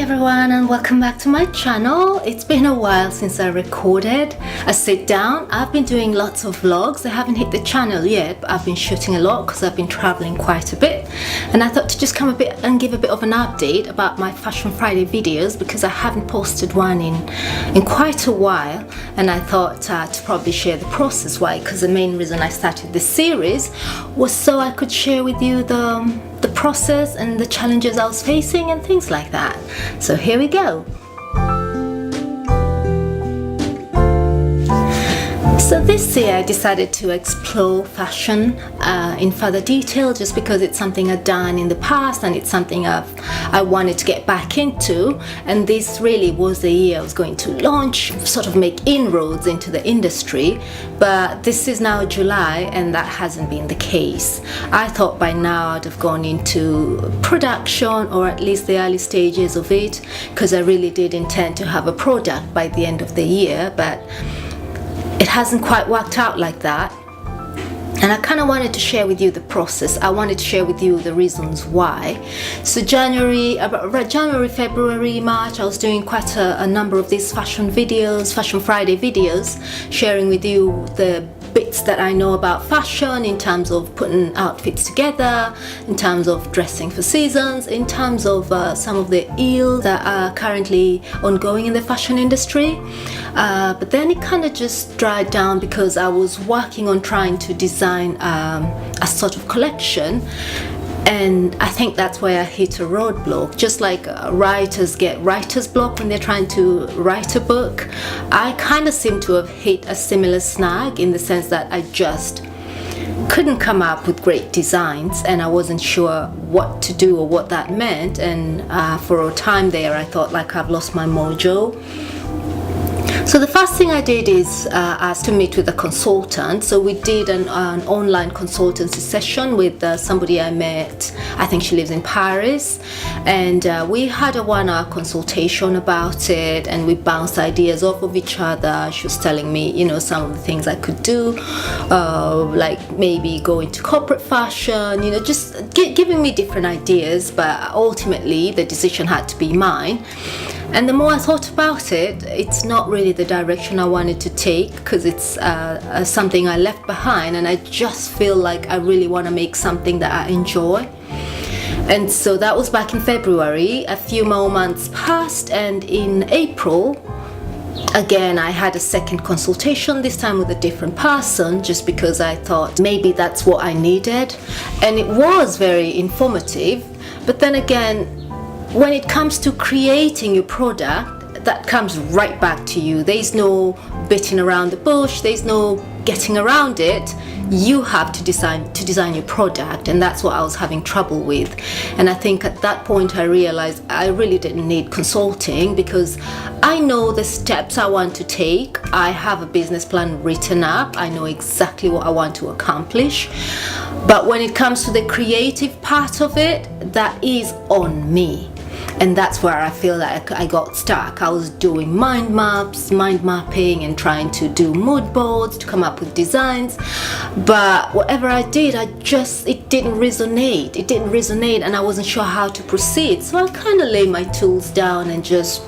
everyone, and welcome back to my channel. It's been a while since I recorded a sit down. I've been doing lots of vlogs. I haven't hit the channel yet, but I've been shooting a lot because I've been traveling quite a bit, and I thought to just come a bit and give a bit of an update about my Fashion Friday videos because I haven't posted one in quite a while, and I thought to probably share the process. Why? Because the main reason I started this series was so I could share with you the process and the challenges I was facing and things like that. So here we go. So this year I decided to explore fashion in further detail, just because it's something I've done in the past and it's something I wanted to get back into, and this really was the year I was going to launch, sort of make inroads into the industry. But this is now July and that hasn't been the case. I thought by now I'd have gone into production, or at least the early stages of it, because I really did intend to have a product by the end of the year, but it hasn't quite worked out like that. And I kind of wanted to share with you the process. I wanted to share with you the reasons why. So January, February, March, I was doing quite a number of these fashion videos, Fashion Friday videos, sharing with you the bits that I know about fashion in terms of putting outfits together, in terms of dressing for seasons, in terms of some of the ills that are currently ongoing in the fashion industry. But then it kind of just dried down because I was working on trying to design a sort of collection. And I think that's where I hit a roadblock. Just like writers get writer's block when they're trying to write a book, I kind of seem to have hit a similar snag, in the sense that I just couldn't come up with great designs and I wasn't sure what to do or what that meant. And for a time there I thought like I've lost my mojo. So the first thing I did is asked to meet with a consultant. So we did an online consultancy session with somebody I met. I think she lives in Paris, and we had a 1-hour consultation about it, and we bounced ideas off of each other. She was telling me, you know, some of the things I could do, like maybe go into corporate fashion, you know, just giving me different ideas, but ultimately the decision had to be mine. And the more I thought about it, it's not really the direction I wanted to take, because it's something I left behind, and I just feel like I really want to make something that I enjoy. And so that was back in February. A few more months passed, and in April, again, I had a second consultation, this time with a different person, just because I thought maybe that's what I needed. And it was very informative. But then again, when it comes to creating your product, that comes right back to you. There's no beating around the bush, there's no getting around it. You have to design your product, and that's what I was having trouble with. And I think at that point I realized I really didn't need consulting, because I know the steps I want to take. I have a business plan written up. I know exactly what I want to accomplish. But when it comes to the creative part of it, that is on me. And that's where I feel like I got stuck. I was doing mind mapping and trying to do mood boards to come up with designs. But whatever I did, it didn't resonate. It didn't resonate, and I wasn't sure how to proceed. So I kind of laid my tools down and just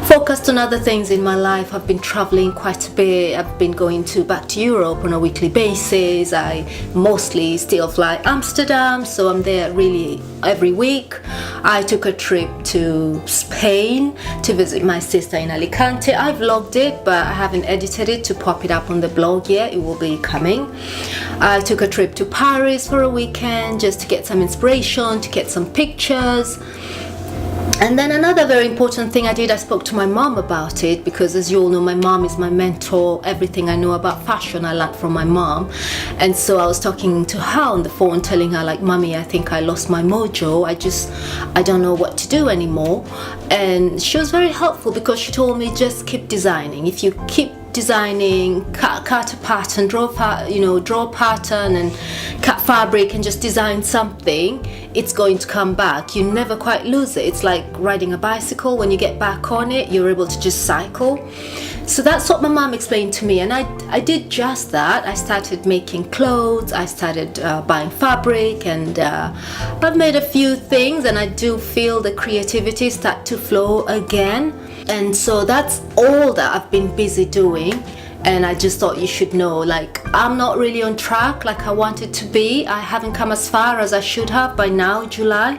focused on other things in my life. I've been traveling quite a bit. I've been going back to Europe on a weekly basis. I mostly still fly Amsterdam, so I'm there really every week. I took a trip to Spain to visit my sister in Alicante. I vlogged it, but I haven't edited it to pop it up on the blog yet. It will be coming. I took a trip to Paris for a weekend just to get some inspiration, to get some pictures. And then another very important thing I did, I spoke to my mom about it, because as you all know, my mom is my mentor. Everything I know about fashion I learned from my mom. And so I was talking to her on the phone, telling her like, Mommy, I think I lost my mojo. I don't know what to do anymore. And she was very helpful, because she told me just keep designing. If you keep designing, cut a pattern, draw a pattern and cut fabric and just design something, it's going to come back. You never quite lose it. It's like riding a bicycle. When you get back on it, you're able to just cycle. So that's what my mom explained to me, and I did just that. I started making clothes, I started buying fabric, and I've made a few things, and I do feel the creativity start to flow again. And so that's all that I've been busy doing. And I just thought you should know, like, I'm not really on track like I wanted to be. I haven't come as far as I should have by now, July.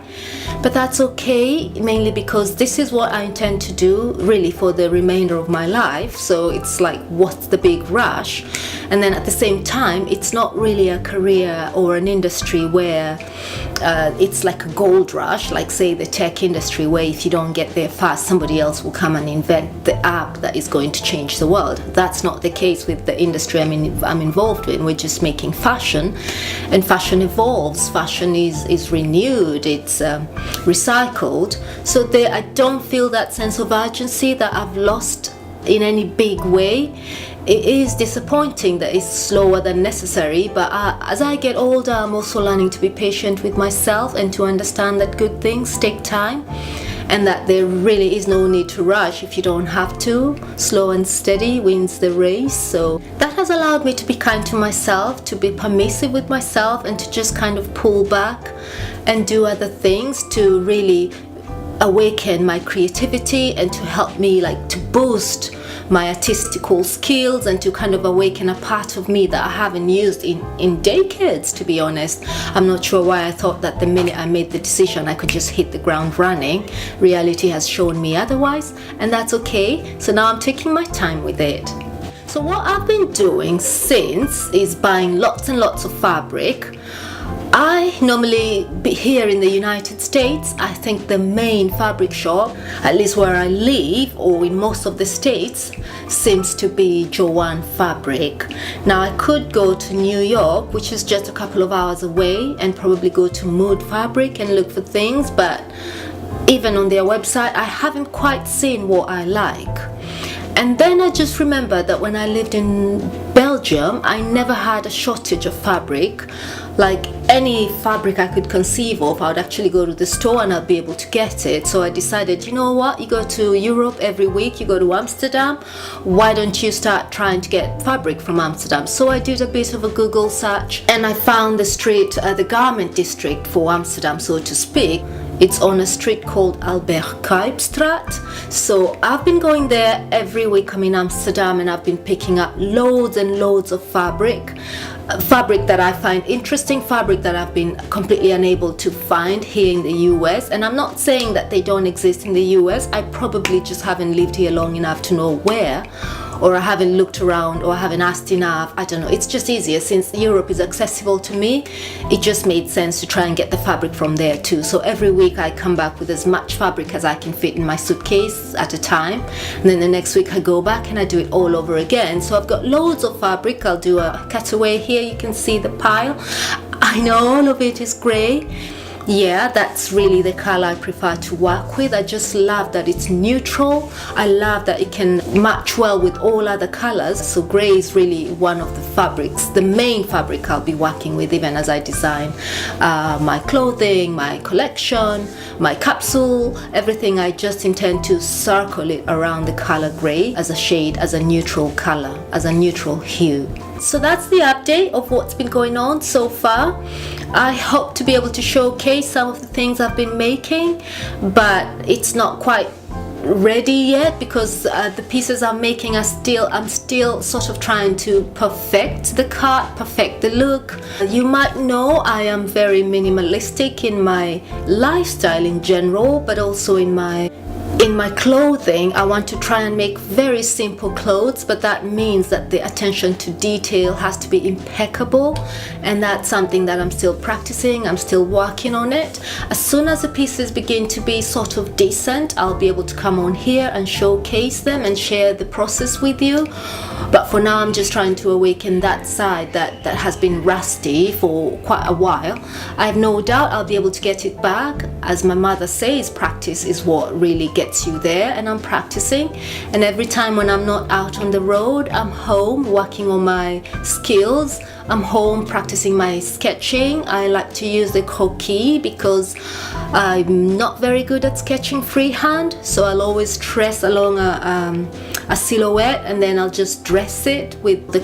But that's okay, mainly because this is what I intend to do really for the remainder of my life. So it's like, what's the big rush? And then at the same time, it's not really a career or an industry where it's like a gold rush, like say the tech industry, where if you don't get there fast, somebody else will come and invent the app that is going to change the world. That's not the case with the industry I'm involved in. We're just making fashion, and fashion evolves. Fashion is renewed, it's recycled. So I don't feel that sense of urgency that I've lost in any big way. It is disappointing that it's slower than necessary, but as I get older, I'm also learning to be patient with myself and to understand that good things take time, and that there really is no need to rush if you don't have to. Slow and steady wins the race. So that has allowed me to be kind to myself, to be permissive with myself, and to just kind of pull back and do other things to really awaken my creativity and to help me, like, to boost my artistical skills and to kind of awaken a part of me that I haven't used in decades, to be honest. I'm not sure why I thought that the minute I made the decision I could just hit the ground running. Reality has shown me otherwise, and that's okay. So now I'm taking my time with it. So what I've been doing since is buying lots and lots of fabric. I normally, here in the United States, I think the main fabric shop, at least where I live or in most of the states, seems to be Joanne Fabric. Now I could go to New York, which is just a couple of hours away, and probably go to Mood Fabric and look for things, but even on their website I haven't quite seen what I like. And then I just remembered that when I lived in Belgium, I never had a shortage of fabric. Like any fabric I could conceive of, I would actually go to the store and I'd be able to get it. So I decided, you know what, you go to Europe every week, you go to Amsterdam, why don't you start trying to get fabric from Amsterdam? So I did a bit of a Google search and I found the Garment District for Amsterdam, so to speak. It's on a street called Cuypstraat. So I've been going there every week. I'm in Amsterdam and I've been picking up loads and loads of fabric that I find interesting, fabric that I've been completely unable to find here in the US. And I'm not saying that they don't exist in the US. I probably just haven't lived here long enough to know where, or I haven't looked around, or I haven't asked enough. I don't know. It's just easier since Europe is accessible to me. It just made sense to try and get the fabric from there too. So every week I come back with as much fabric as I can fit in my suitcase at a time, and then the next week I go back and I do it all over again. So I've got loads of fabric. I'll do a cutaway here. You can see the pile. I know all of it is grey. Yeah, that's really the color I prefer to work with. I just love that it's neutral. I love that it can match well with all other colors. So grey is really one of the fabrics, the main fabric I'll be working with even as I design my clothing, my collection, my capsule, everything. I just intend to circle it around the color grey as a shade, as a neutral color, as a neutral hue. So that's the update of what's been going on so far. I hope to be able to showcase some of the things I've been making, but it's not quite ready yet because the pieces I'm making I'm still sort of trying to perfect the cut, perfect the look. You might know I am very minimalistic in my lifestyle in general, but also in my clothing. I want to try and make very simple clothes, but that means that the attention to detail has to be impeccable, and that's something that I'm still practicing. I'm still working on it. As soon as the pieces begin to be sort of decent, I'll be able to come on here and showcase them and share the process with you. But for now, I'm just trying to awaken that side that has been rusty for quite a while. I have no doubt I'll be able to get it back. As my mother says, practice is what really gets you there, and I'm practicing. And every time when I'm not out on the road, I'm home working on my skills. I'm home practicing my sketching, I like to use the croquis because I'm not very good at sketching freehand, so I'll always trace along a silhouette, and then I'll just dress it with the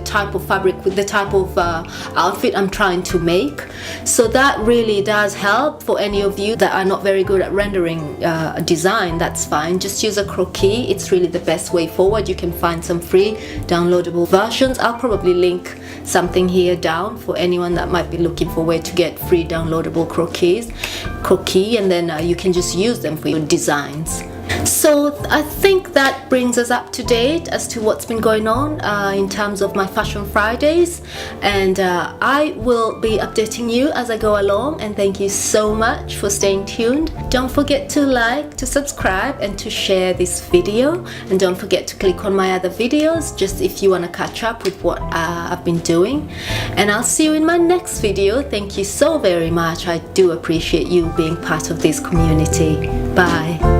type of fabric, with the type of outfit I'm trying to make. So that really does help. For any of you that are not very good at rendering a design, that's fine, just use a croquis. It's really the best way forward. You can find some free downloadable versions. I'll probably link something here down for anyone that might be looking for where to get free downloadable croquis, and then you can just use them for your designs. So I think that brings us up to date as to what's been going on in terms of my Fashion Fridays, and I will be updating you as I go along, and thank you so much for staying tuned. Don't forget to like, to subscribe, and to share this video, and don't forget to click on my other videos just if you want to catch up with what I've been doing, and I'll see you in my next video. Thank you so very much. I do appreciate you being part of this community. Bye.